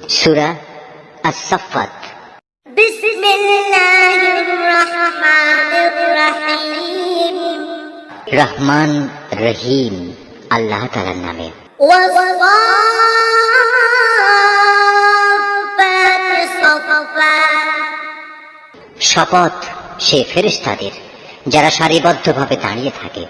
সূরা আস-সাফফাত। বিসমিল্লাহির রহমানির রহিম। রহমান রহিম আল্লাহ তাআলার নামে। শপথ সে ফেরেশতাদের যারা সারিবদ্ধভাবে দাঁড়িয়ে থাকে।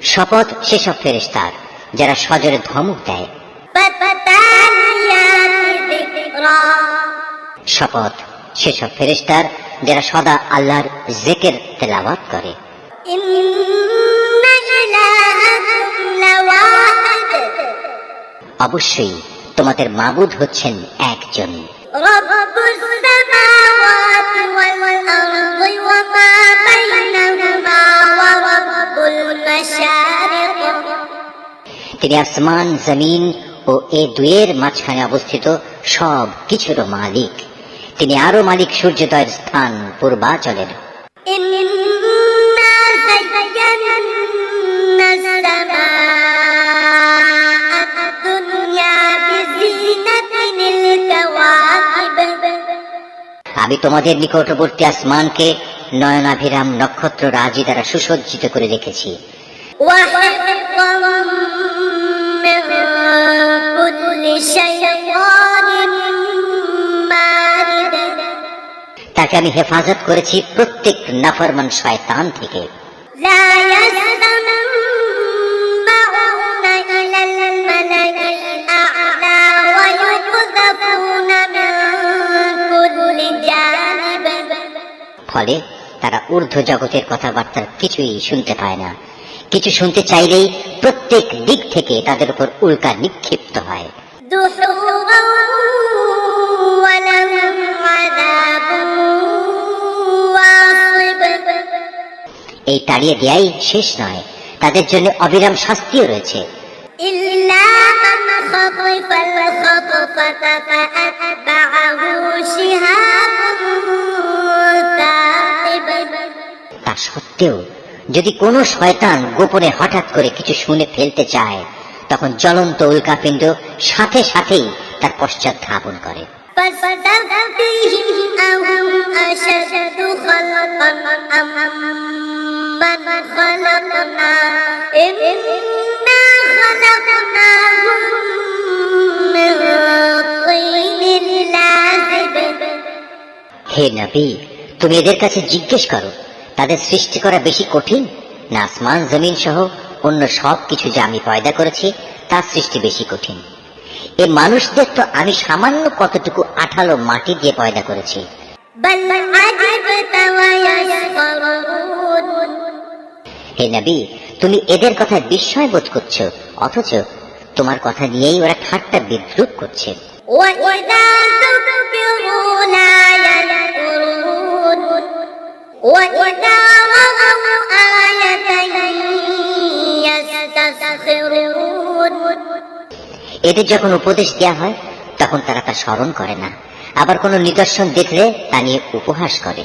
শপথ সেসব ফেরেশতার যারা সজোরে ধমক দেয়। শপথ সেসব ফেরেশতার যারা সদা আল্লাহর জিকির তেলাওয়াত করে। অবশ্যই তোমাদের মাবুদ হচ্ছেন একজন। তিনি আসমান জমিন ও এ দুয়ের মাঝখানে অবস্থিত সব কিছুর মালিক। তিনি আরো মালিক সূর্যোদয়ের স্থান পূর্বাচলের। আমি তোমাদের নিকটবর্তী আসমানকে নয়নাভিরাম নক্ষত্র রাজি দ্বারা সুসজ্জিত করে রেখেছি। তাকে আমি হেফাজত করেছি প্রত্যেক নাফরমান শয়তান থেকে। ফলে তারা ঊর্ধ্ব জগতের কথাবার্তা কিছুই শুনতে পায় না। কিছু শুনতে চাইলেই প্রত্যেক দিক থেকে তাদের উপর উল্কা নিক্ষিপ্ত হয়। এই তাড়িয়ে দেয়াই শেষ নয়, তাদের জন্য অবিরাম শাস্তিও রয়েছে। তা সত্ত্বেও যদি কোনো শয়তান গোপনে হঠাৎ করে কিছু শুনে ফেলতে চায়, তখন জ্বলন্ত উল্কাপিণ্ড সাথে সাথেই তার পশ্চাৎ ধাবন করে। হে নবী, তুমি এদের কাছে জিজ্ঞেস করো, তাদের সৃষ্টি করা বেশি কঠিন না আসমান জমিন সহ অন্য সব কিছু যা আমি পয়দা করেছি তার সৃষ্টি বেশি কঠিন? এই মানুষদের তো আমি সামান্য কতটুকু আঠালো মাটি দিয়ে পয়দা করেছি। হে নবী, তুমি এদের কথায় বিস্ময় বোধ করছো, অথচ তোমার কথা নিয়েই ওরা ঠাট্টা বিদ্রুপ করছে। এদের যখন উপদেশ দেয়া হয় তখন তারা তা স্মরণ করে না, আবার কোনো নিদর্শন দেখলে তা নিয়ে উপহাস করে।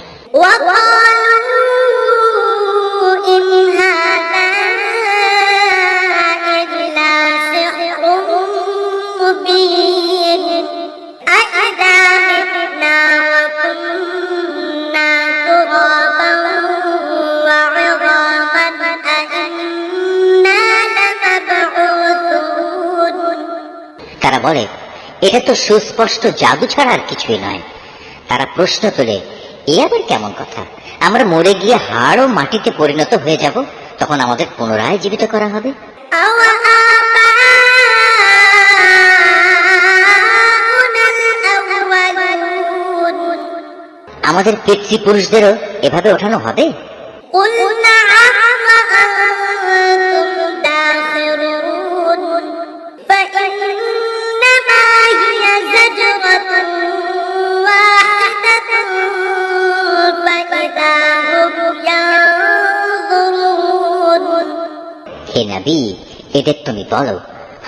তারা বলে এটা তো সুস্পষ্ট জাদু ছাড়া আর কিছুই নয়। তারা প্রশ্ন তোলে, এ আবার কেমন কথা? আমরা মরে গিয়ে হাড় ও মাটিতে পরিণত হয়ে যাব, তখন আমাদের পুনরায় জীবিত করা হবে? আমাদের পিতৃপুরুষদেরও এভাবে ওঠানো হবে? হে নবী, এদের তুমি বলো,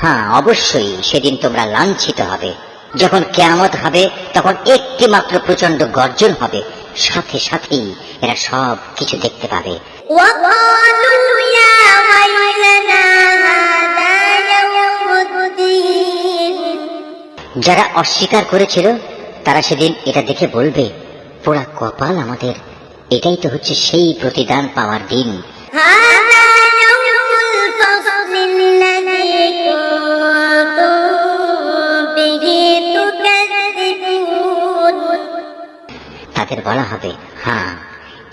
হ্যাঁ অবশ্যই সেদিন তোমরা লাঞ্ছিত হবে। যখন কিয়ামত হবে তখন একটি মাত্র প্রচন্ড গর্জন হবে, সাথে সাথেই এরা সব কিছু দেখতে পাবে। যারা অস্বীকার করেছিল তারা সেদিন এটা দেখে বলবে, পোড়া কপাল আমাদের, এটাই তো হচ্ছে সেই প্রতিদান পাওয়ার দিন। هذا يوم الفصل الذي كنتم به تكذبون। তাদের বলা হবে, হ্যাঁ,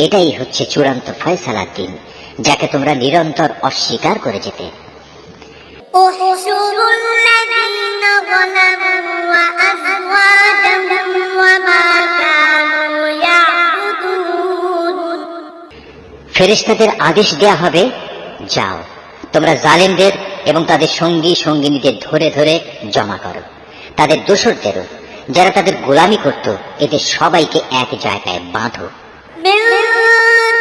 এটাই হচ্ছে চূড়ান্ত ফয়সালার দিন, যাকে তোমরা নিরন্তর অস্বীকার করে যেতে। احشروا الذين ظلموا وأزواجهم وما كانوا يعبدون। ফেরেশতাদের আদেশ দেয়া হবে, যাও তোমরা জালেমদের এবং তাদের সঙ্গী সঙ্গিনীদের ধরে ধরে জমা করো, তাদের দোসরদেরও, যারা তাদের গোলামি করত, এদের সবাইকে এক জায়গায় বাঁধো। من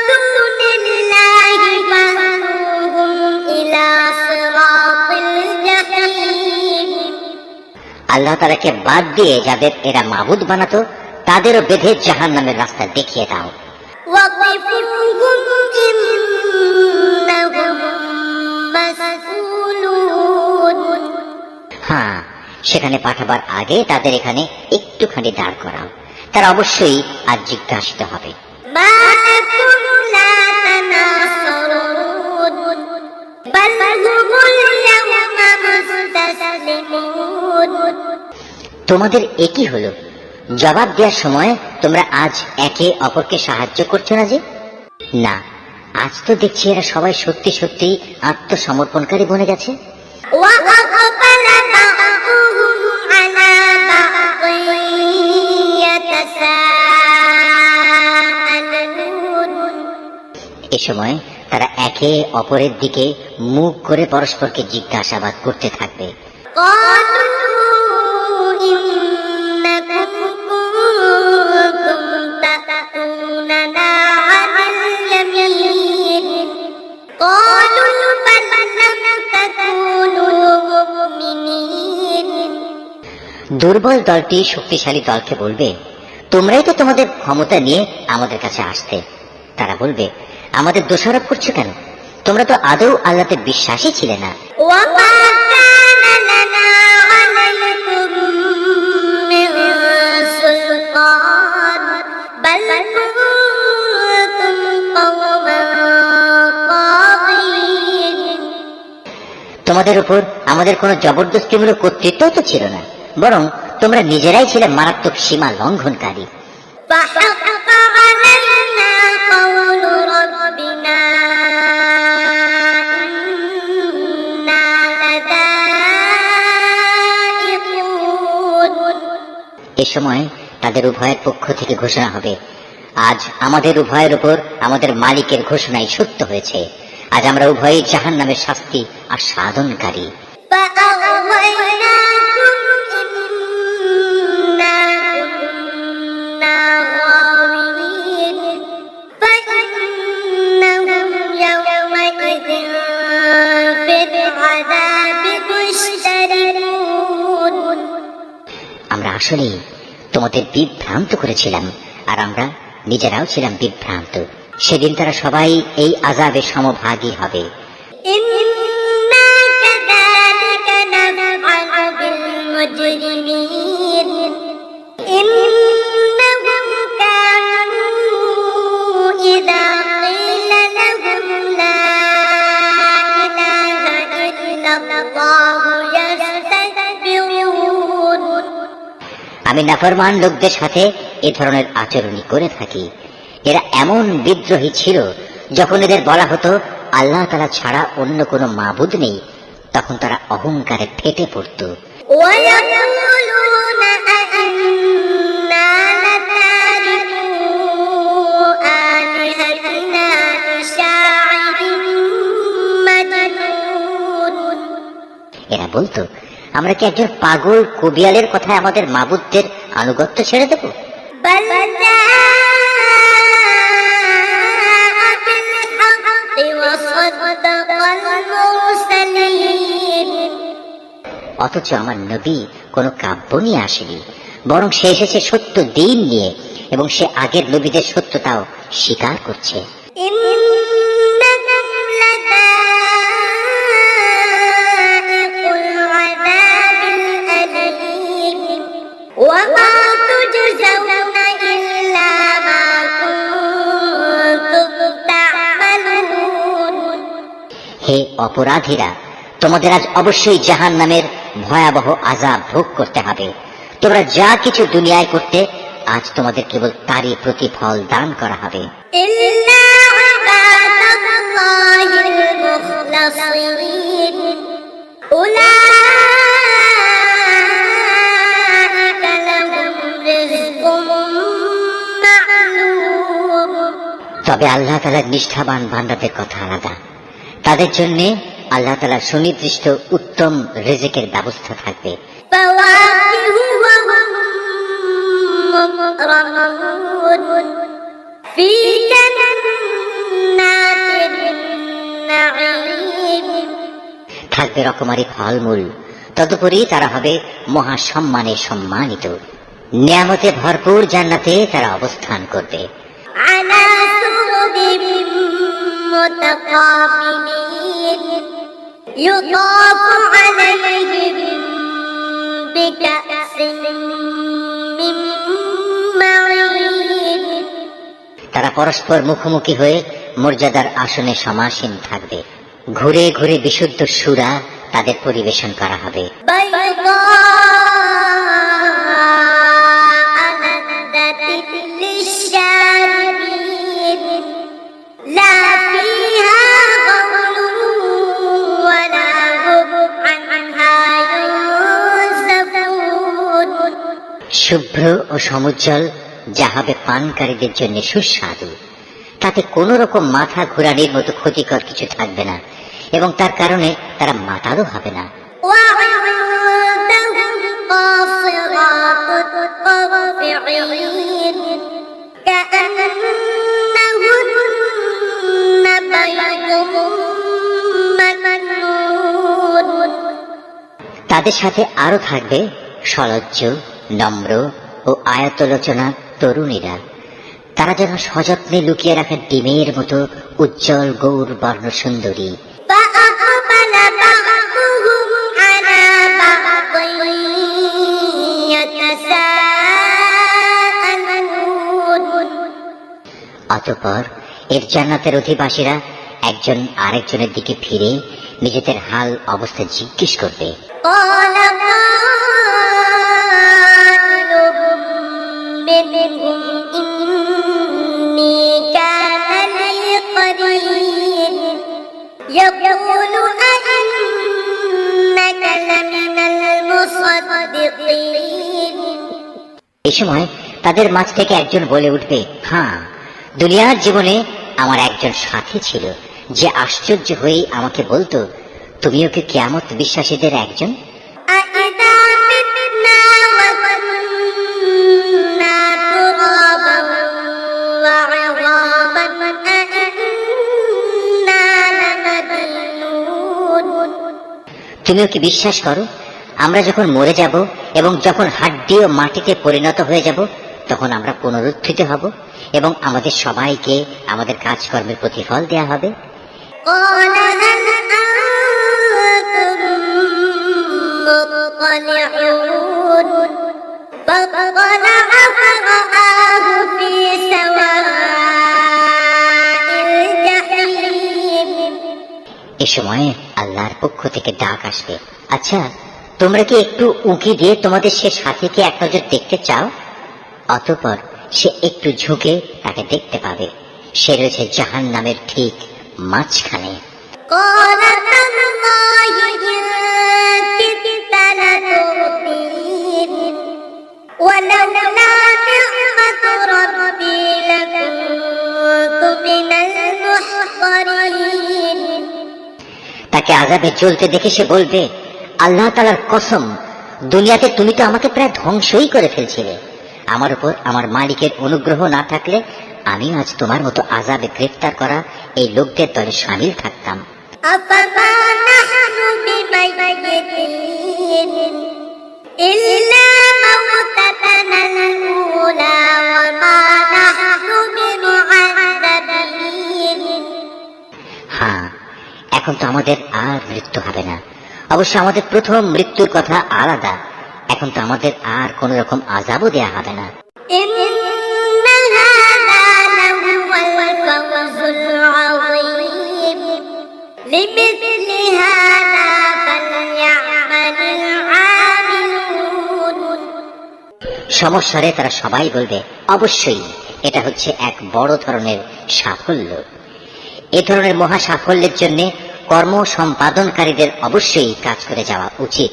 دون الله فاهدوهم إلى صراط الجحيم। আল্লাহ তাআলাকে বাদ দিয়ে যাদের এরা মাবুদ বানাতো, তাদেরও বেঁধে জাহান্নামের রাস্তা দেখিয়ে দাও। وقفوهم إنهم مسؤولون। হ্যাঁ, সেখানে পাঠাবার আগে তাদের এখানে একটুখানি দাঁড় করাও, তারা অবশ্যই আজ জিজ্ঞাসিত হবে। ما لكم لا تناصرون بل هم اليوم مستسلمون। তোমাদের একই হলো, জবাব দেওয়ার সময় তোমরা আজ একে অপরকে সাহায্য করছো না যে? না, আজ তো দেখছি এরা সবাই সত্যি সত্যি আত্মসমর্পণকারী বনে গেছে। وأقبل بعضهم على بعض يتساءلون। এ সময় তারা একে অপরের দিকে মুখ করে পরস্পরকে জিজ্ঞাসাবাদ করতে থাকবে। قالوا إنكم كنتم تأتوننا عن اليمين قالوا بل لم تكونوا مؤمنين। দুর্বল দলটি শক্তিশালী দলকে বলবে, তোমরাই তো তোমাদের ক্ষমতা নিয়ে আমাদের কাছে আসতে। তারা বলবে, আমাদের দোষারোপ করছো কেন? তোমরা তো আদৌ আল্লাহতে বিশ্বাসী ছিলে না। وما كان لنا عليكم من سلطان بل كنتم قوما طاغين। তোমাদের উপর আমাদের কোনো জবরদস্তিমূলক কর্তৃত্ব তো ছিল না, বরং তোমরা নিজেরাই ছিলে মারাত্মক সীমা লঙ্ঘনকারী। فحق علينا قول ربنا إنا لذائقون। এ সময় তাদের উভয়ের পক্ষ থেকে ঘোষণা হবে, আজ আমাদের উভয়ের উপর আমাদের মালিকের ঘোষণাই সত্য হয়েছে, আজ আমরা উভয়ই জাহান্নামের শাস্তি আর সাধনকারী। فأغويناكم إنا كنا غاوين فإنهم يومئذ في العذاب مشتركون। আমরা আসলেই তোমাদের বিভ্রান্ত করেছিলাম, আর আমরা নিজেরাও ছিলাম বিভ্রান্ত। সেদিন তারা সবাই এই আযাবে সমভাগী হবে। إنا كذلك نفعل بالمجرمين إنهم كانوا إذا قيل لهم لا إله إلا الله يستكبرون। আমি নাফরমান লোকদের সাথে এ ধরনের আচরণই করে থাকি। এরা এমন বিদ্রোহী ছিল, যখন এদের বলা হতো আল্লাহ তাআলা ছাড়া অন্য কোনো মাবুদ নেই, তখন তারা অহংকারে ফেটে পড়ত। ويقولون أئنا لتاركو آلهتنا لشاعر مجنون। এরা বলতো, আমরা কি একজন পাগল কবিয়ালের কথায় আমাদের মাবুদদের আনুগত্য ছেড়ে দেব? بل جاء بالحق وصدق المرسلين। অথচ আমার নবী কোনো কাব্য নিয়ে আসেনি, বরং সে এসেছে সত্য দিন নিয়ে, এবং সে আগের নবীদের সত্যতাও স্বীকার করছে। إنكم لذائق العذاب الأليم অপরাধীরা, তোমাদের আজ অবশ্যই জাহান্নামের ভয়াবহ আযাব ভোগ করতে হবে। তোমরা যা কিছু দুনিয়ায় করতে, আজ তোমাদের কেবল তারই প্রতিফল দান করা হবে। إلا عباد الله المخلصين أولئك لهم رزق معلوم তবে আল্লাহ তাআলার নিষ্ঠাবান বান্দাদের কথা আলাদা। তাদের জন্য আল্লাহ তাআলার সুনির্দিষ্ট উত্তম রিজিকের ব্যবস্থা থাকবে। فواكه وهم مكرمون في جنات النعيم থাকবে রকমারি ফলমূল, তদুপরি তারা হবে মহা সম্মানে সম্মানিত। নিয়ামতে ভরপুর জান্নাতে তারা অবস্থান করবে। على سرر متقابلين يطاف عليهم بكأس من معين তারা পরস্পর মুখোমুখি হয়ে মর্যাদার আসনে সমাসীন থাকবে। ঘুরে ঘুরে বিশুদ্ধ সুরা তাদের পরিবেশন করা হবে। بيضاء لذة للشاربين لا فيها غول ولا هم عنها ينزفون শুভ্র ও সমুজ্জ্বল যা হবে পানকারীদের জন্য সুস্বাদু। তাতে কোন রকম মাথা ঘোরানির মতো ক্ষতিকর কিছু থাকবে না, এবং তার কারণে তারা মাতালও হবে না। وعندهم قاصرات الطرف عين كأنهن بيض مكنون তাদের সাথে আরো থাকবে সলজ্জ, নম্র ও আয়তলোচনা তরুণীরা। তারা যেন সযত্নে লুকিয়ে রাখা ডিমের মতো উজ্জ্বল গৌর বর্ণ সুন্দরী। فأقبل بعضهم على بعض يتساءلون অতঃপর এর জান্নাতের অধিবাসীরা একজন আরেকজনের দিকে ফিরে নিজেদের হাল অবস্থা জিজ্ঞেস করবে। قال قائل منهم إني كان لي قرين يقول أئنك لمن المصدقين এই সময় তাদের মাঝ থেকে একজন বলে উঠবে, হ্যাঁ, দুনিয়ার জীবনে আমার একজন সাথী ছিল যে আশ্চর্য হয়ে আমাকে বলতো, তুমিও কি কিয়ামত বিশ্বাসীদের একজন? أإذا متنا وكنا ترابا وعظاما أإنا لمدينون তুমিও কি বিশ্বাস করো, আমরা যখন মরে যাব এবং যখন হাড্ডি ও মাটিতে পরিণত হয়ে যাব, তখন আমরা পুনরুত্থিত হব এবং আমাদের সবাইকে আমাদের কাজকর্মের প্রতিফল দেয়া হবে? قال هل أنتم مطلعون فاطلع فرآه في سواء الجحيم এ সময়ে আল্লাহর পক্ষ থেকে ডাক আসবে, আচ্ছা, তোমরা কি একটু উঁকি দিয়ে তোমাদের সে সাথীকে এক নজর দেখতে চাও? অতঃপর সে একটু ঝুঁকে তাকে দেখতে পাবে। সে রয়েছে জাহান্নামের ঠিক মাঝখানে। قال تالله إن كدت لتردين ولولا نعمة ربي لكنت من المحضرين তাকে আযাবে জ্বলতে দেখে সে বলবে, আল্লাহ তাআলার কসম, দুনিয়াতে তুমি তো আমাকে প্রায় ধ্বংসই করে ফেলছিলে। আমার উপর আমার মালিকের অনুগ্রহ না থাকলে আমি আজ তোমার মতো আযাবে গ্রেফতার করা এই লোকদের দলে শামিল থাকতাম। أفما نحن بميتين إلا موتتنا الأولى وما نحن بمعذبين হ্যাঁ, এখন তো আমাদের আর মৃত্যু হবে না। অবশ্য আমাদের প্রথম মৃত্যুর কথা আলাদা। এখন তো আমাদের আর কোন রকম আযাবও দেয়া হবে না। إن هذا لهو الفوز العظيم لمثل هذا فليعمل العاملون সমস্যারে তারা সবাই বলবে, অবশ্যই এটা হচ্ছে এক বড় ধরনের সাফল্য। এ ধরনের মহা সাফল্যের জন্য কর্ম সম্পাদনকারীদের অবশ্যই কাজ করে যাওয়া উচিত।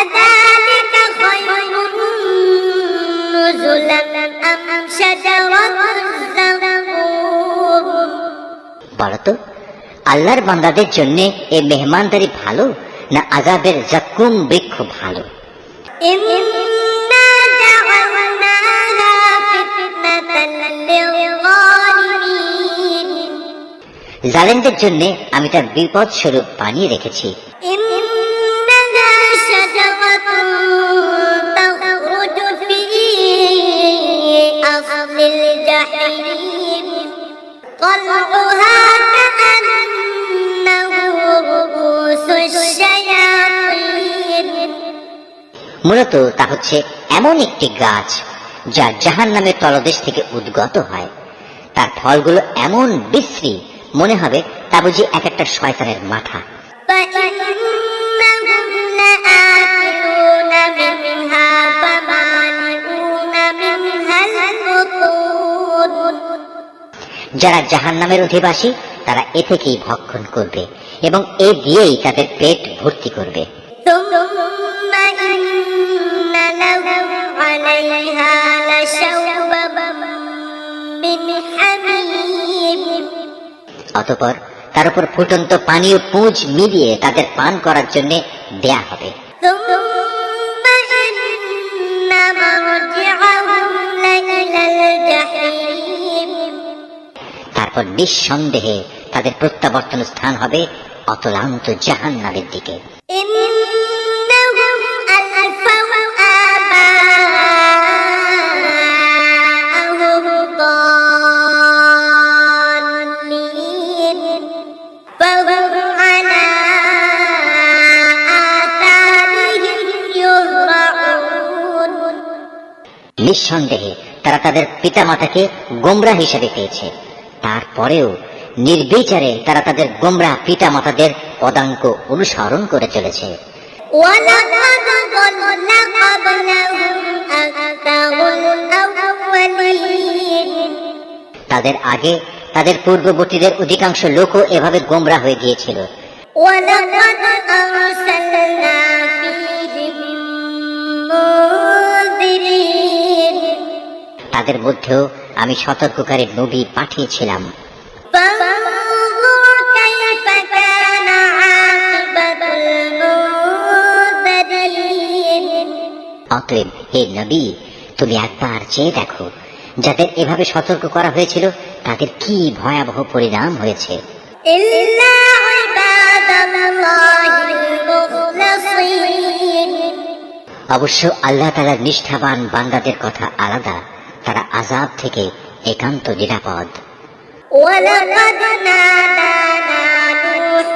أذلك خير نزلا أم شجرة الزقوم বলতো, আল্লাহর বান্দাদের জন্য এই মেহমানদারি ভালো না আযাবের জাক্কুম বৃক্ষ ভালো? إنا جعلناها فتنة للظالمين জালেমদের জন্য আমি তার বিপদ স্বরূপ বানিয়ে রেখেছি। إنها شجرة تخرج في أصل الجحيم طلعها كأنه رؤوس الشياطين মূলত তা হচ্ছে এমন একটি গাছ যা জাহান্নামের তলদেশ থেকে উদ্গত হয়। তার ফলগুলো এমন বিশ্রী, মনে হবে তা বুঝি এক একটা শয়তানের মাথা। فإنهم لآكلون منها فمالئون منها البطون যারা জাহান্নামের অধিবাসী তারা এ থেকেই ভক্ষণ করবে এবং এ দিয়েই তাদের পেট ভর্তি করবে। ثم إن لهم عليها لشوبا من حميم অতঃপর তার উপর ফুটন্ত পানি ও পুঁজ মিলিয়ে তাদের পান করার জন্য দেয়া হবে। ثم إن مرجعهم لإلى الجحيم তারপর নিঃসন্দেহে তাদের প্রত্যাবর্তন স্থান হবে অতলান্ত জাহান্নামের দিকে। إنهم ألفوا آباءهم ضالين فهم على آثارهم يهرعون নিঃসন্দেহে তারা তাদের পিতামাতাকে গোমরাহ হিসেবে পেয়েছে, তারপরেও নির্বিচারে তারা তাদের গোমরাহ পিতামাতাদের পদাঙ্ক অনুসরণ করে চলেছে। ولقد ضل قبلهم أكثر الأولين তাদের আগে তাদের পূর্ববর্তীদের অধিকাংশ লোকও এভাবে গোমরাহ হয়ে গিয়েছিল। ولقد أرسلنا فيهم منذرين তাদের মধ্যেও আমি সতর্ককারী নবী পাঠিয়েছিলাম। فانظر كيف كان عاقبة المنذرين অতএব হে নবী, তুমি একবার চেয়ে দেখো যাদের এভাবে সতর্ক করা হয়েছিল তাদের কি ভয়াবহ পরিণাম হয়েছে। إلا عباد الله المخلصين অবশ্য আল্লাহ তাআলার নিষ্ঠাবান বান্দাদের কথা আলাদা, তারা আযাব থেকে একান্ত নিরাপদ। ولقد نادانا نوح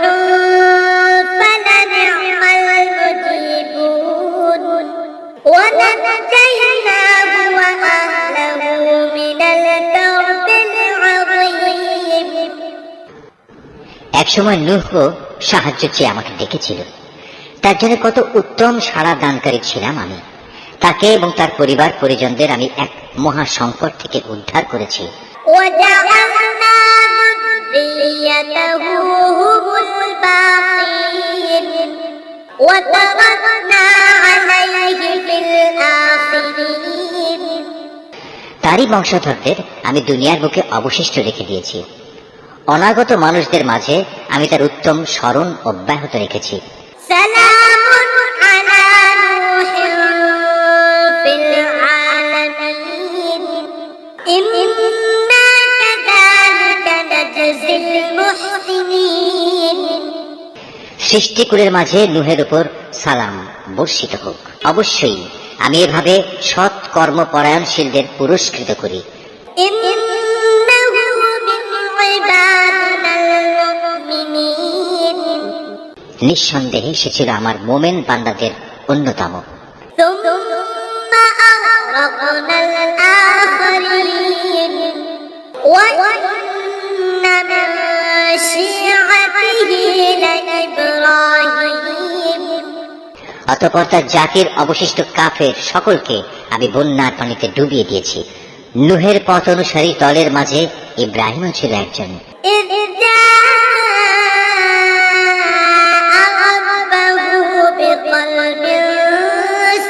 فلنعم المجيبون ونجيناه وأهله من الكرب العظيم একসময় নূহ সাহায্য চেয়ে আমাকে ডেকেছিল, তার জন্য কত উত্তম সাড়া দানকারী ছিলাম আমি। তাকে এবং তার পরিবার পরিজনদের আমি এক মহা সংকট থেকে উদ্ধার করেছি। وجعلنا ذريته هم الباقين وتركنا عليه في الآخرين তারই বংশধরদের আমি দুনিয়ার বুকে অবশিষ্ট রেখে দিয়েছি। অনাগত মানুষদের মাঝে আমি তার উত্তম স্মরণ অব্যাহত রেখেছি। سلام على نوح في العالمين إنا كذلك نجزي المحسنين সৃষ্টিকুলের মাঝে নূহের উপর সালাম বর্ষিত হোক। অবশ্যই আমি এভাবে সৎ কর্মপরায়ণশীলদের পুরস্কৃত করি। إنه من عبادنا المؤمنين নিঃসন্দেহে সে ছিল আমার মোমেন বান্দাদের অন্যতম। ثم أغرقنا الآخرين وإن من شيعته لإبراهيم অতঃপর তার জাতির অবশিষ্ট কাফের সকলকে আমি বন্যার পানিতে ডুবিয়ে দিয়েছি। নুহের পথ অনুসারী দলের মাঝে ইব্রাহিমও ছিল একজন। إذ جاء ربه بقلب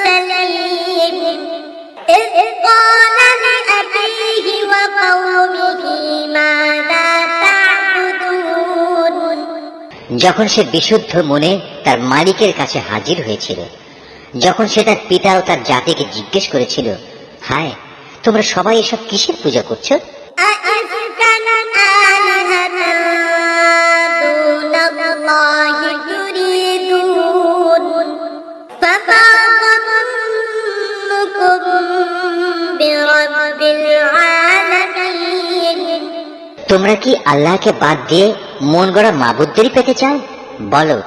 سليم إذ قال لأبيه وقومه ماذا تعبدون যখন সে বিশুদ্ধ মনে তার মালিকের কাছে হাজির হয়েছিল, যখন সে তার পিতা ও তার জাতিকে জিজ্ঞেস করেছিল, হায়, তোমরা সবাই এসব কিসের পূজা করছো? أئفكا آلهة دون الله تريدون فما ظنكم برب العالمين তোমরা কি আল্লাহকে বাদ দিয়ে মন গড়া মাবুদদেরই পেতে চাও? বলো,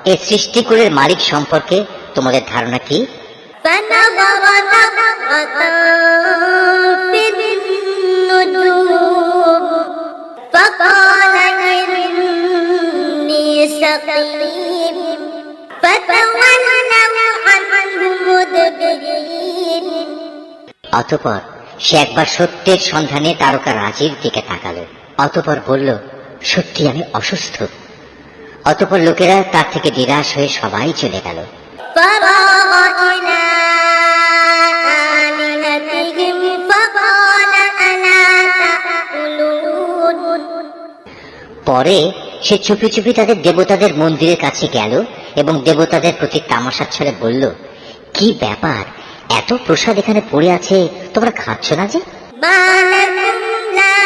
এই সৃষ্টিকুলের মালিক সম্পর্কে তোমাদের ধারণা কি? فنظر نظرة في النجوم فقال إني سقيم فتولوا عنه مدبرين অতঃপর সে একবার সত্যের সন্ধানে তারকা রাজির দিকে তাকালো, অতঃপর বলল, সত্যি আমি অসুস্থ। অতঃপর লোকেরা তার থেকে নিরাশ হয়ে সবাই চলে গেল। فراغ إلى آلهتهم فقال ألا تأكلون পরে সে চুপি চুপি তাদের দেবতাদের মন্দিরের কাছে গেল এবং দেবতাদের প্রতি তামাশার ছলে বলল, কি ব্যাপার, এত প্রসাদ এখানে পড়ে আছে, তোমরা খাচ্ছ না যে? ما لكم لا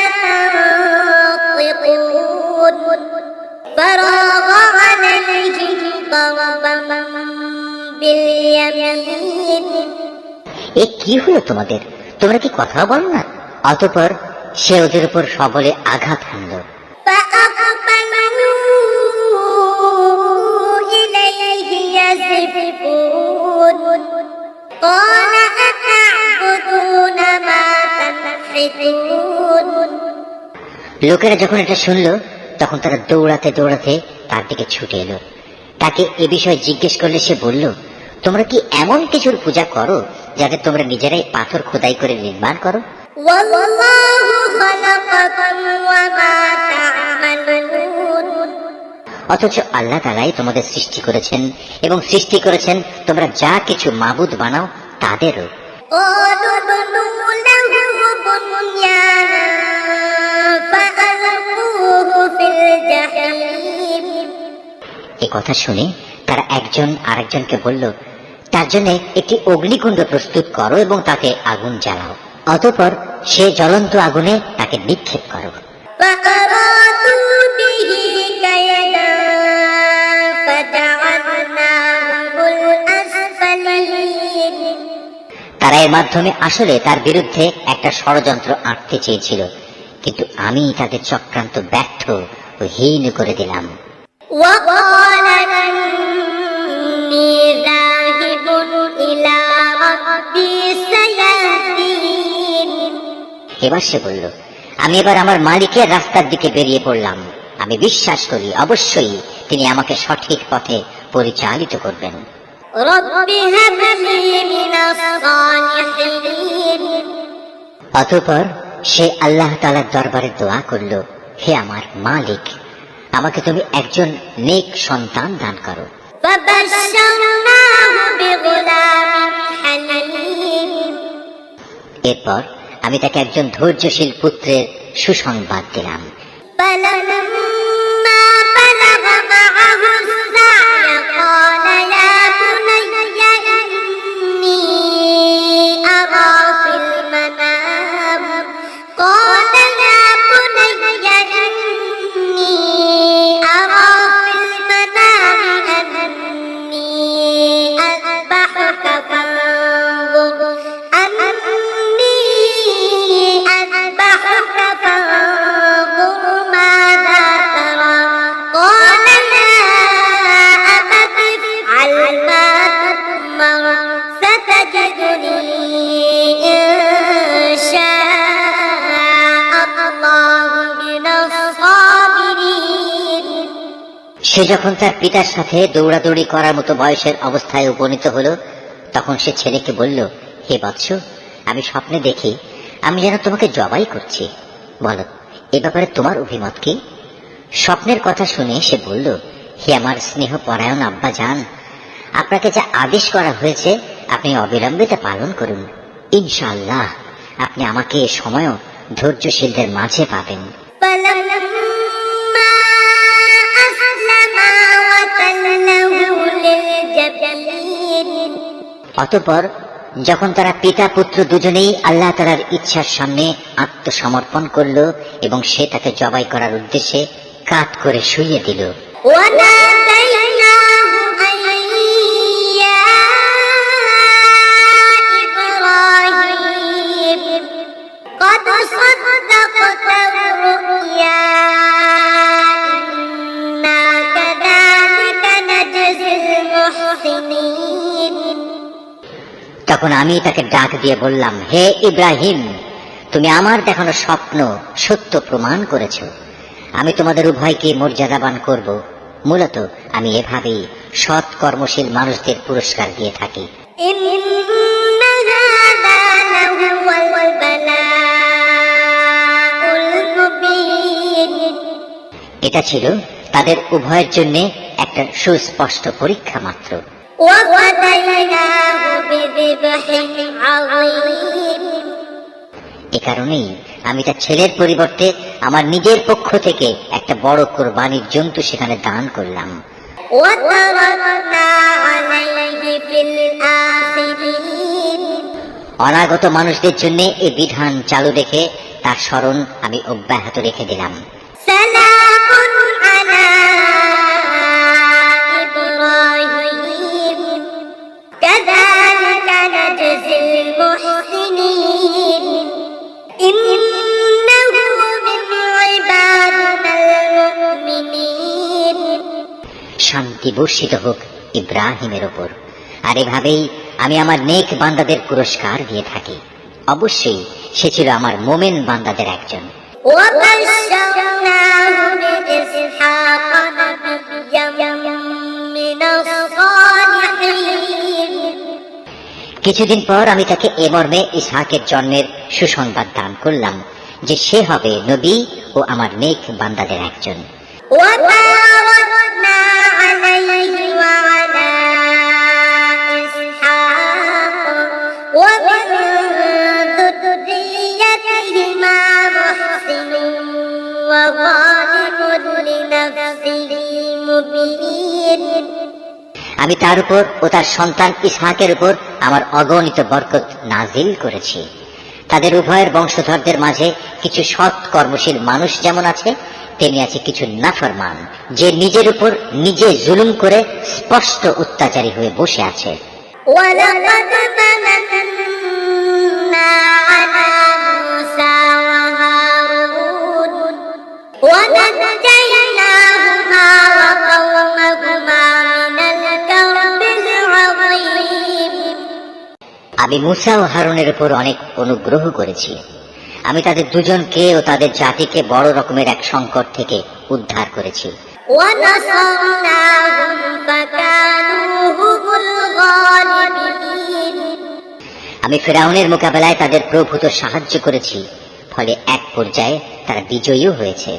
تنطقون فراغ عليهم ضربا باليمين এ কি হলো তোমাদের, তোমরা কি কথা বলো না? অতঃপর সে ওদের উপর সবলে আঘাত হানল। فأقبلوا إليه يزفون قال أتعبدون ما تنحتون লোকেরা যখন এটা শুনল, তখন তারা দৌড়াতে দৌড়াতে তার দিকে ছুটে এলো। তাকে এ বিষয়ে জিজ্ঞেস করলে সে বলল, তোমরা কি এমন কিছুর পূজা করো যাতে তোমরা নিজেরাই পাথর খোদাই করে নির্মাণ করো? والله خلقكم وما تعملون অথচ আল্লাহ তাআলাই তোমাদের সৃষ্টি করেছেন এবং সৃষ্টি করেছেন তোমরা যা কিছু মাবুদ বানাও তাদেরও। قالوا ابنوا له بنيانا فألقوه في الجحيم এ কথা শুনে তারা একজন আরেকজনকে বলল, তার জন্য একটি অগ্নিকুণ্ড প্রস্তুত করো এবং তাকে আগুন জ্বালাও, অতঃপর সে জ্বলন্ত আগুনে তাকে নিক্ষেপ করো। فأرادوا به كيدا فجعلناهم الأسفلين তারা এর মাধ্যমে আসলে তার বিরুদ্ধে একটা ষড়যন্ত্র আঁটতে চেয়েছিল, কিন্তু আমি তাদের চক্রান্ত ব্যর্থ ও হীন করে দিলাম। وقال إني ذاهب إلى ربي سيهدين এবার সে বলল, আমি এবার আমার মালিকের রাস্তার দিকে বেরিয়ে পড়লাম। আমি বিশ্বাস করি অবশ্যই তিনি আমাকে সঠিক পথে পরিচালিত করবেন। رب هب لي من الصالحين অতঃপর সে আল্লাহ তাআলার দরবারে দোয়া করল, হে আমার মালিক, আমাকে তুমি একজন নেক সন্তান দান করো। فبشرناه بغلام حليم এরপর আমি তাকে একজন ধৈর্যশীল পুত্রের সুসংবাদ দিলাম। فلما بلغ معه السعي قال يا بني إني أرى في المنام قال يا بني إني أرى في المنام أني أذبحك فانظر ماذا ترى قال يا أبت افعل ما تؤمر ستجدني إن شاء الله من الصابرين সে যখন তার পিতার সাথে দৌড়াদৌড়ি করার মতো বয়সের অবস্থায় উপনীত হলো, তখন সে ছেলেকে বলল, হে বৎস, আমি স্বপ্নে দেখি আমি যেন তোমাকে জবাই করছি। বলো, এ ব্যাপারে তোমার অভিমত কি? স্বপ্নের কথা শুনে সে বলল, হে আমার স্নেহ পরায়ণ আব্বা জান, আপনাকে যা আদেশ করা হয়েছে আপনি অবিলম্বে তা পালন করুন। ইনশাআল্লাহ আপনি আমাকে এ সময়ও ধৈর্যশীলদের মাঝে পাবেন। فلما أسلما وتله للجبين অতঃপর যখন তারা পিতা পুত্র দুজনেই আল্লাহ তাআলার ইচ্ছার সামনে আত্মসমর্পণ করল এবং সে তাকে জবাই করার উদ্দেশ্যে কাত করে শুইয়ে দিল। وناديناه أن يا إبراهيم قد صدقت الرؤيا إنا كذلك نجزي المحسنين তখন আমি তাকে ডাক দিয়ে বললাম, হে ইব্রাহিম, তুমি আমার দেখানো স্বপ্ন সত্য প্রমাণ করেছ। আমি তোমাদের উভয়কে মর্যাদাবান করব। মূলত আমি এভাবেই সৎ কর্মশীল মানুষদের পুরস্কার দিয়ে থাকি। إن هذا لهو البلاء المبين এটা ছিল তাদের উভয়ের জন্য একটা সুস্পষ্ট পরীক্ষা মাত্র। وفديناه بذبح عظيم এ কারণেই আমি তার ছেলের পরিবর্তে আমার নিজের পক্ষ থেকে একটা বড় কোরবানির জন্তু সেখানে দান করলাম। وتركنا عليه في الآخرين অনাগত মানুষদের জন্য এই বিধান চালু রেখে তার স্মরণ আমি অব্যাহত রেখে দিলাম। سلام على إبراهيم كذلك نجزي المحسنين إنه من عبادنا المؤمنين শান্তি বর্ষিত হোক ইব্রাহিমের ওপর। আর এভাবেই আমি আমার নেক বান্দাদের পুরস্কার দিয়ে থাকি। অবশ্যই সে ছিল আমার মোমেন বান্দাদের একজন। وبشرناه بإسحاق نبيا من الصالحين কিছুদিন পর আমি তাকে এ মর্মে ইসহাকের জন্মের সুসংবাদ দান করলাম যে সে হবে নবী ও আমার নেক বান্দাদের একজন। وباركنا عليه وعلى إسحاق ومن ذريتهما محسن وظالم لنفسه مبين আমি তার উপর ও তার সন্তান ইসহাকের উপর আমার অগণিত বরকত নাজিল করেছি। তাদের উভয়ের বংশধরদের মাঝে কিছু সৎ কর্মশীল মানুষ যেমন আছে, তেমনি আছে কিছু নাফরমান যে নিজের উপর নিজে জুলুম করে স্পষ্ট অত্যাচারী হয়ে বসে আছে। ولقد مننا على موسى وهارون ونجيناهما وقومهما من الكرب العظيم আমি মুসা ও হারুনের উপর অনেক অনুগ্রহ করেছি। আমি তাদের দুজনকে ও তাদের জাতিকে বড় রকমের এক সংকট থেকে উদ্ধার করেছি। ونصرناهم فكانوا هم الغالبين আমি ফিরআউনের মোকাবেলায় তাদের প্রভূত সাহায্য করেছি, ফলে এক পর্যায়ে তারা বিজয়ীও হয়েছে।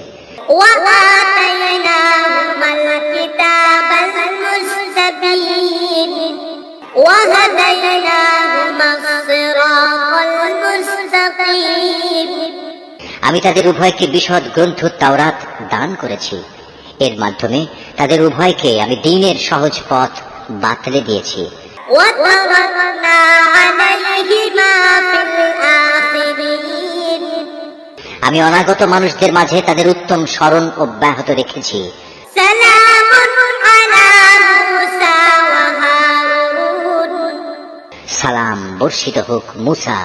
وآتيناهما الكتاب المستبين وهديناهما الصراط المستقيم আমি তাদের উভয়কে বিশদ গ্রন্থ তাওরাত দান করেছি। এর মাধ্যমে তাদের উভয়কে আমি দ্বীনের সহজ পথ বাতলে দিয়েছি। وتركنا عليهما في الآخرين আমি অনাগত মানুষদের মাঝে তাদের উত্তম স্মরণ অব্যাহত রেখেছি। سلام على موسى وهارون সালাম বর্ষিত হোক মুসা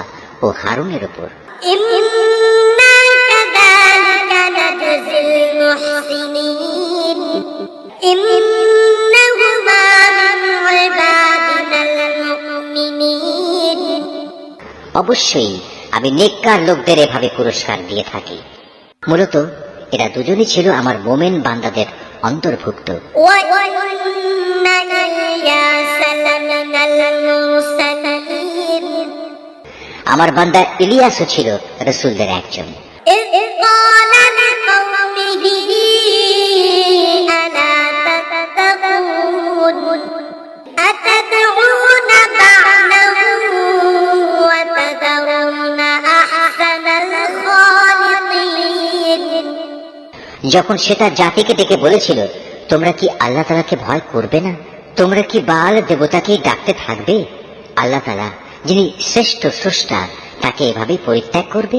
ও হারুনের উপর। إنا كذلك نجزي المحسنين إنهما من عبادنا المؤمنين অবশ্যই আমি নেককার লোকদের এভাবে পুরস্কার দিয়ে থাকি। মূলত এরা দুজনই ছিল আমার মোমেন বান্দাদের অন্তর্ভুক্ত। وإن إلياس لمن المرسلين আমার বান্দা ইলিয়াসও ছিল রাসূলদের একজন। إذ قال لقومه ألا تتقون أتدعون بعلا وتذرون أحسن الخالقين যখন সে তার জাতিকে ডেকে বলেছিল, তোমরা কি আল্লাহ তাআলাকে ভয় করবে না? তোমরা কি বাল দেবতাকে ডাকতে থাকবে? আল্লাহ তাআলা যিনি শ্রেষ্ঠ স্রষ্টা, তাকে এভাবেই পরিত্যাগ করবে?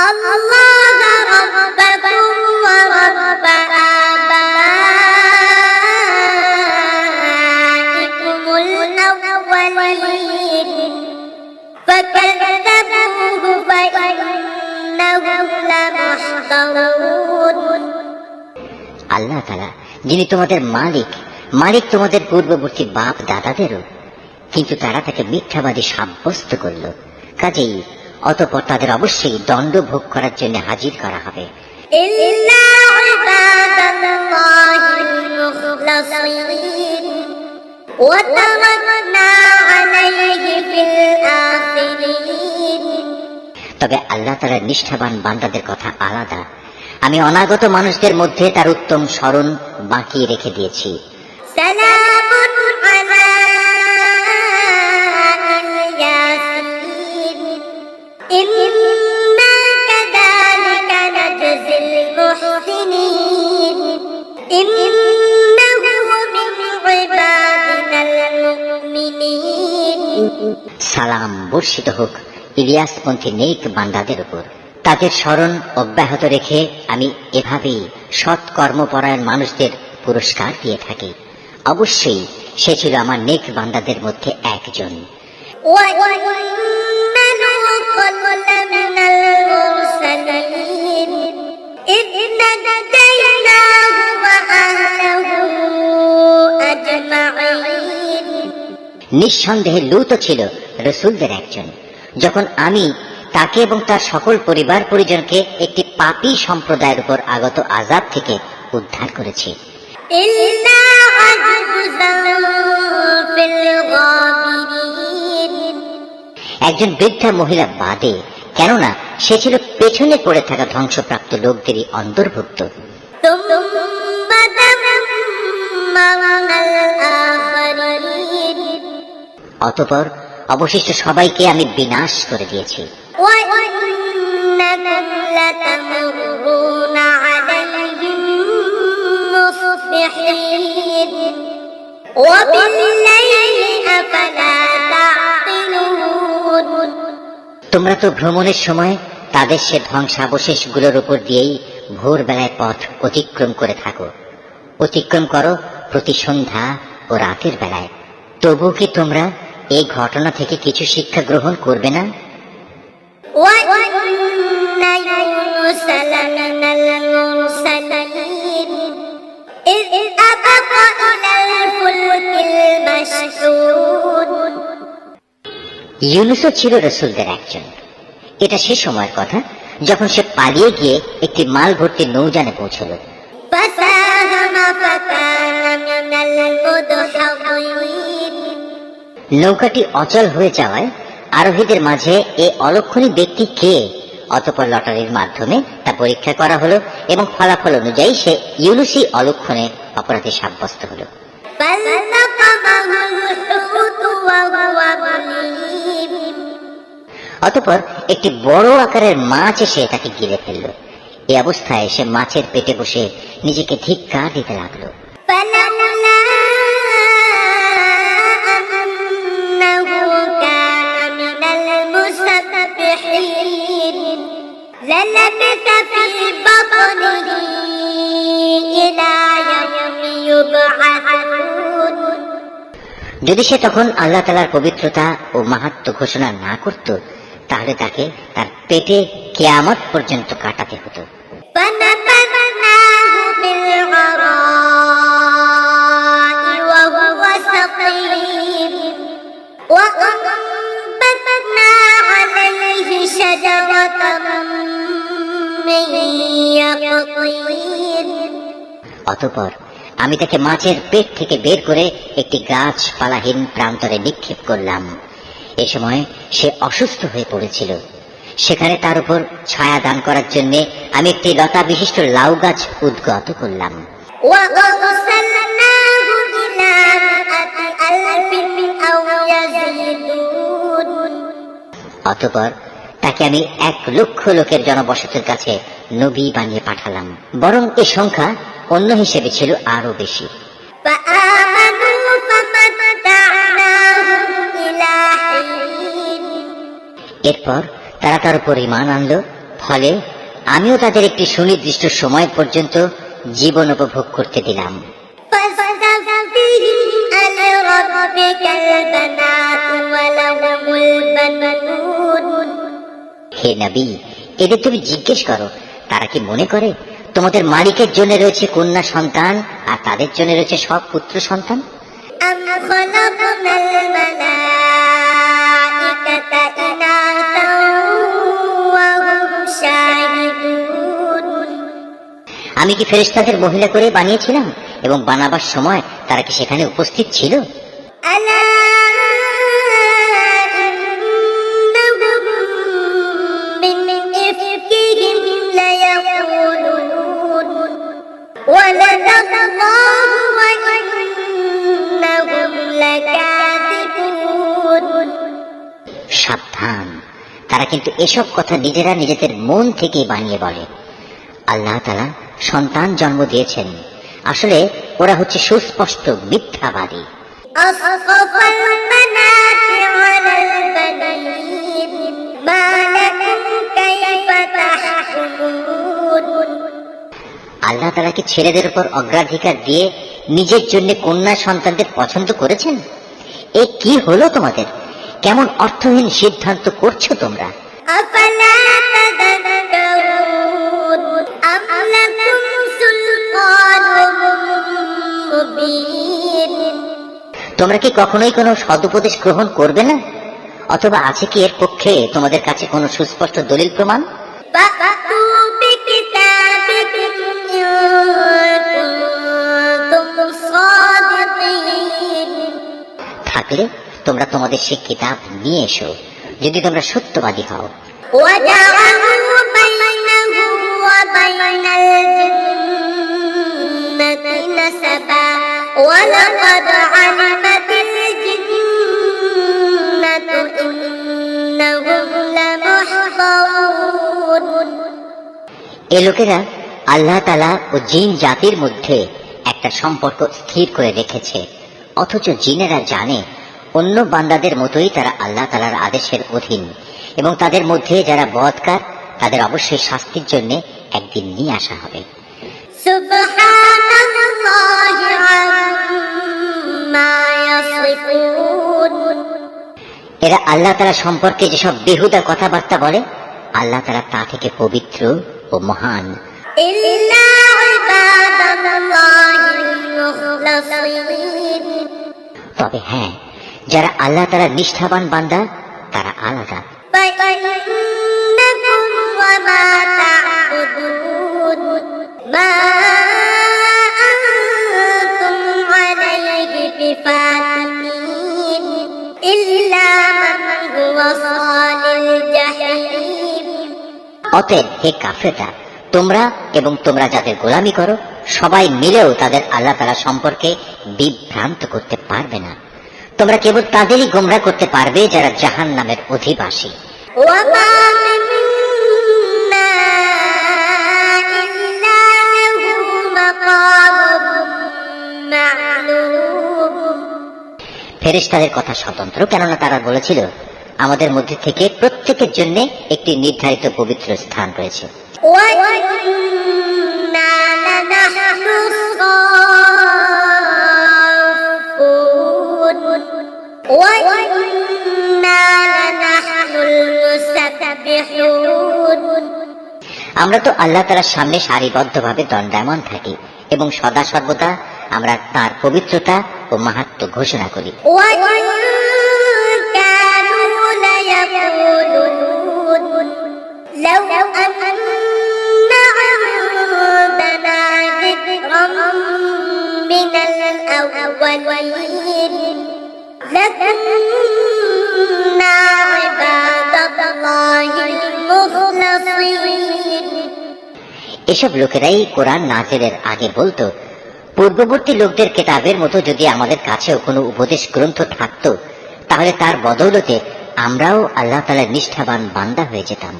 الله ربكم ورب آبائكم الأولين فكذبوه فإنهم لمحضرون আল্লাহ তাআলা যিনি তোমাদের মালিক তোমাদের পূর্ববর্তী বাপ দাদাদেরও, কিন্তু তারা তাকে মিথ্যাবাদী সাব্যস্ত করল। কাজেই অতঃপর তাদের অবশ্যই দণ্ড ভোগ করার জন্য হাজির করা হবে। إلا عباد الله المخلصين وتركنا عليه في الآخرين তবে আল্লাহ তাআলার নিষ্ঠাবান বান্দাদের কথা আলাদা। আমি অনাগত মানুষদের মধ্যে তার উত্তম স্মরণ বাকি রেখে দিয়েছি। سلام على الياسين إنا كذلك نجزي المحسنين إنه من عبادنا المؤمنين সালাম বর্ষিত হোক ইলিয়াসপন্থী নেক বান্দাদের উপর। তাদের স্মরণ অব্যাহত রেখে আমি এভাবেই সৎ কর্মপরায়ণ মানুষদের পুরস্কার দিয়ে থাকি। অবশ্যই সে ছিল আমার নেক বান্দাদের মধ্যে একজন। وإن لوطا لمن المرسلين إذ نجيناه وأهله أجمعين নিঃসন্দেহে লূত ছিল রাসূলদের একজন, যখন আমি তাকে এবং তার সকল পরিবার পরিজনকে একটি পাপী সম্প্রদায়ের উপর আগত আযাব থেকে উদ্ধার করেছি। إلا عجوزا في الغابرين একজন বৃদ্ধা মহিলা বাদে, কেননা সে ছিল পেছনে পড়ে থাকা ধ্বংসপ্রাপ্ত লোকদেরই অন্তর্ভুক্ত। ثم دمرنا الآخرين অতঃপর অবশিষ্ট সবাইকে আমি বিনাশ করে দিয়েছি। وإنكم لتمرون عليهم مصبحين وبالليل أفلا تعقلون তোমরা তো ভ্রমণের সময় তাদের সে ধ্বংসাবশেষগুলোর উপর দিয়েই ভোরবেলায় পথ অতিক্রম করে থাকো। অতিক্রম করো প্রতি সন্ধ্যা ও রাতের বেলায়। তবু কি তোমরা এই ঘটনা থেকে কিছু শিক্ষা গ্রহণ করবে না? وإن يونس لمن المرسلين إذ أبق إلى الفلك المشحون ইউনুসও ছিল রাসূলদের একজন। এটা সে সময়ের কথা যখন সে পালিয়ে গিয়ে একটি মাল ভর্তি নৌযানে পৌঁছল। فساهم فكان من المدحضين নৌকাটি অচল হয়ে যাওয়ায় আরোহীদের মাঝে এই অলক্ষণী ব্যক্তি কে? অতঃপর লটারির মাধ্যমে তা পরীক্ষা করা হলো এবং ফলাফল অনুযায়ী সে ইউনুসই অলক্ষণে অপরাধী সাব্যস্ত হলো। فالتقمه الحوت وهو مليم অতঃপর একটি বড় আকারের মাছ এসে তাকে গিলে ফেলল। এই অবস্থায় সে মাছের পেটে বসে নিজেকে ধিক্কার দিতে লাগলো। فلولا أنه كان من المسبحين للبث في بطنه إلى يوم يبعثون যদি সে তখন আল্লাহ তাআলার পবিত্রতা ও মাহাত্ম্য ঘোষণা না করত, তাহলে তাকে তার পেটে কিয়ামত পর্যন্ত কাটাতে হতো। فنبذناه بالعراء وهو سقيم وأنبتنا عليه شجرة من يقطين অতঃপর আমি তাকে মাছের পেট থেকে বের করে একটি গাছপালাহীন প্রান্তরে নিক্ষেপ করলাম। এ সময় সে অসুস্থ হয়ে পড়েছিল। সেখানে তার উপর ছায়া দান করার জন্য আমি একটি লতা বিশিষ্ট লাউ গাছ উদ্গত করলাম। وأرسلناه إلى مئة ألف أو يزيدون অতঃপর তাকে আমি 1,00,000 লোকের জনবসতির কাছে নবী বানিয়ে পাঠালাম। বরং এ সংখ্যা অন্য হিসেবে ছিল আরো বেশি। فآمنوا فمتعناهم إلى حين এরপর তারা তার উপর ঈমান আনলো, ফলে আমিও তাদের একটি সুনির্দিষ্ট সময় পর্যন্ত জীবন উপভোগ করতে দিলাম। فاستفتهم ألربك البنات ولهم البنون হে নবী, এদের তুমি জিজ্ঞেস করো, তারা কি মনে করে তোমাদের মালিকের জন্য রয়েছে কন্যা সন্তান আর তাদের জন্য রয়েছে সব পুত্র সন্তান? أم خلقنا الملائكة إناثا وهم شاهدون আমি কি ফেরেশতাদের মহিলা করে বানিয়েছিলাম এবং বানাবার সময় তারা কি সেখানে উপস্থিত ছিল? ألا إنهم من إفكهم ليقولون ولد الله وإنهم لكاذبون সাবধান, তারা কিন্তু এসব কথা নিজেরা নিজেদের মন থেকে বানিয়ে বলে। আল্লাহ তাআলা সন্তান জন্ম দিয়েছেন, আসলে ওরা হচ্ছে সুস্পষ্ট মিথ্যাবাদী। أصطفى البنات على البنين ما لكم كيف تحكمون আল্লাহ তাআলা কি ছেলেদের উপর অগ্রাধিকার দিয়ে নিজের জন্য কন্যা সন্তানদের পছন্দ করেছেন? এ কি হলো তোমাদের? কেমন অর্থহীন সিদ্ধান্ত করছো তোমরা? أفلا تذكرون أم لكم سلطان مبين তোমরা কি কখনোই কোনো সদুপদেশ গ্রহণ করবে না? অথবা আছে কি এর পক্ষে তোমাদের কাছে কোনো সুস্পষ্ট দলিল প্রমাণ? فأتوا بكتابكم إن كنتم صادقين থাকলে তোমরা তোমাদের সেই কিতাব নিয়ে এসো, যদি তোমরা সত্যবাদী হও। وجعلوا بينه وبين الجنة نسبا ولقد علمت الجنة إنهم لمحضرون এ লোকেরা আল্লাহ তাআলা ও জিন জাতির মধ্যে একটা সম্পর্ক স্থির করে রেখেছে, অথচ জিনেরা জানে অন্য বান্দাদের মতোই তারা আল্লাহ তাআলার আদেশের অধীন এবং তাদের মধ্যে যারা বদকার তাদের অবশ্যই শাস্তির জন্য একদিন নিয়ে আসা হবে। سبحان الله عما يصفون এরা আল্লাহ তাআলা সম্পর্কে যেসব বেহুদা কথাবার্তা বলে, আল্লাহ তাআলা তা থেকে পবিত্র ও মহান। إلا عباد الله المخلصين তবে হ্যাঁ, যারা আল্লাহ তাআলার নিষ্ঠাবান বান্দা তারা আলাদা। فإنكم وما تعبدون ما أنتم عليه بفاتنين إلا من هو صال الجحيم অতএব হে কাফেররা, তোমরা এবং তোমরা যাদের গোলামি করো সবাই মিলেও তাদের আল্লাহ তাআলা সম্পর্কে বিভ্রান্ত করতে পারবে না। তোমরা কেবল তাদেরই গোমরা করতে পারবে যারা জাহান্নামের অধিবাসী। وما منا إلا له مقام معلوم ফেরেশতাদের কথা স্বতন্ত্র, কেননা তারা বলেছিল আমাদের মধ্যে থেকে প্রত্যেকের জন্য একটি নির্ধারিত পবিত্র স্থান রয়েছে। وإنا لنحن الصافون وإنا لنحن المسبحون আমরা তো আল্লাহ তাআলার সামনে সারিবদ্ধভাবে দণ্ডায়মান থাকি এবং সদা সর্বদা আমরা তার পবিত্রতা ও মাহাত্ম্য ঘোষণা করি। وإن كانوا ليقولون لو أن عندنا ذكرا من لكنا عباد الله المخلصين এসব লোকেরাই কোরআন নাযিলের আগে বলতো, পূর্ববর্তী লোকদের কিতাবের মতো যদি আমাদের কাছেও কোনো উপদেশ গ্রন্থ থাকতো, তাহলে তার বদৌলতে আমরাও আল্লাহ তাআলার নিষ্ঠাবান বান্দা হয়ে যেতাম।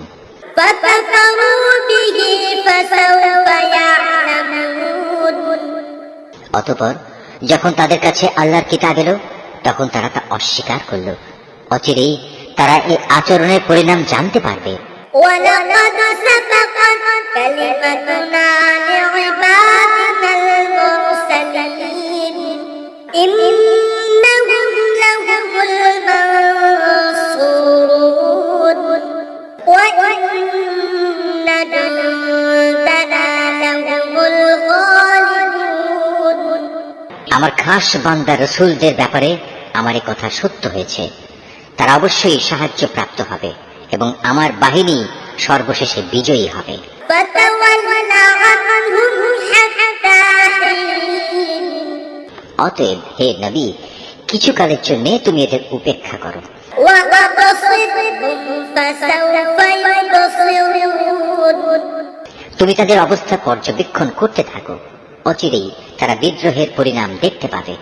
فكفروا به فسوف يعلمون অতঃপর যখন তাদের কাছে আল্লাহর কিতাব এলো, তখন তারা তা অস্বীকার করলো। অচিরেই তারা এই আচরণের পরিণাম জানতে পারবে। ولقد سبقت كلمتنا لعبادنا المرسلين إنهم لهم المنصورون وإن جندنا لهم الغالبون আমার খাস বান্দা রসুলদের ব্যাপারে আমার এই কথা সত্য হয়েছে। তারা অবশ্যই সাহায্য প্রাপ্ত হবে এবং আমার বাহিনী সর্বশেষে বিজয়ী হবে। فتول عنهم حتى حين অতএব হে নবী, কিছুকালের জন্য তুমি এদের উপেক্ষা করো। وأبصرهم فسوف يبصرون তুমি তাদের অবস্থা পর্যবেক্ষণ করতে থাকো, অচিরেই তারা বিদ্রোহের পরিণাম দেখতে পাবে।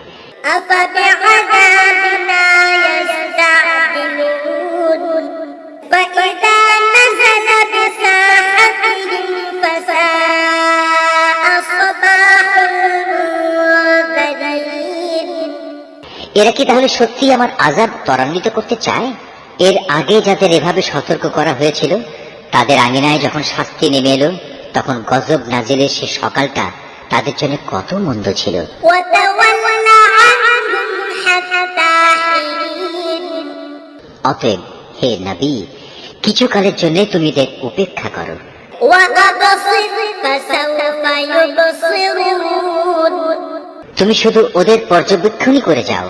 أفبعذابنا يستعجلون فإذا نزل بساحتهم فساء صباح المنذرين এরা কি তাহলে সত্যি আমার আযাব ত্বরান্বিত করতে চায়? এর আগে যাদের এভাবে সতর্ক করা হয়েছিল, তাদের আঙিনায় যখন শাস্তি নেমে এলো, তখন গজব নাজিলের সে সকালটা তাদের জন্য কত মন্দ ছিল। وتول عنهم حتى حين অতএব হে নবী, কিছুকালের জন্য তুমি এদের উপেক্ষা করো। وأبصر فسوف يبصرون তুমি শুধু ওদের পর্যবেক্ষণই করে যাও,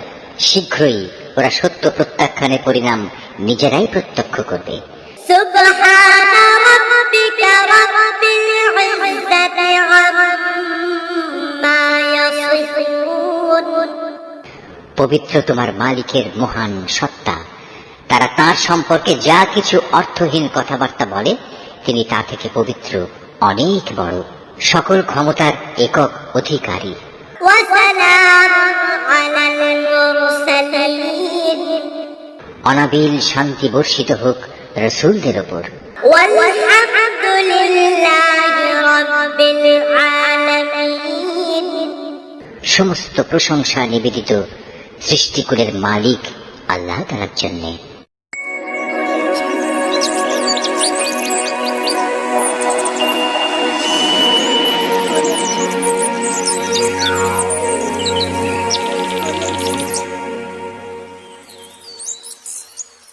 শীঘ্রই ওরা সত্য প্রত্যাখ্যানের পরিণাম নিজেরাই প্রত্যক্ষ করবে। سبحان ربك رب العزة عما يصفون পবিত্র তোমার মালিকের মহান সত্তা, তারা তার সম্পর্কে যা কিছু অর্থহীন কথাবার্তা বলে, তিনি তা থেকে পবিত্র, অনেক বড়, সকল ক্ষমতার একক অধিকারী। وسلام على المرسلين অনাবিল শান্তি বর্ষিত হোক রসুলদের ওপর। والحمد لله رب العالمين সমস্ত প্রশংসা নিবেদিত সৃষ্টিকুলের মালিক আল্লাহ তাআলার জন্যে।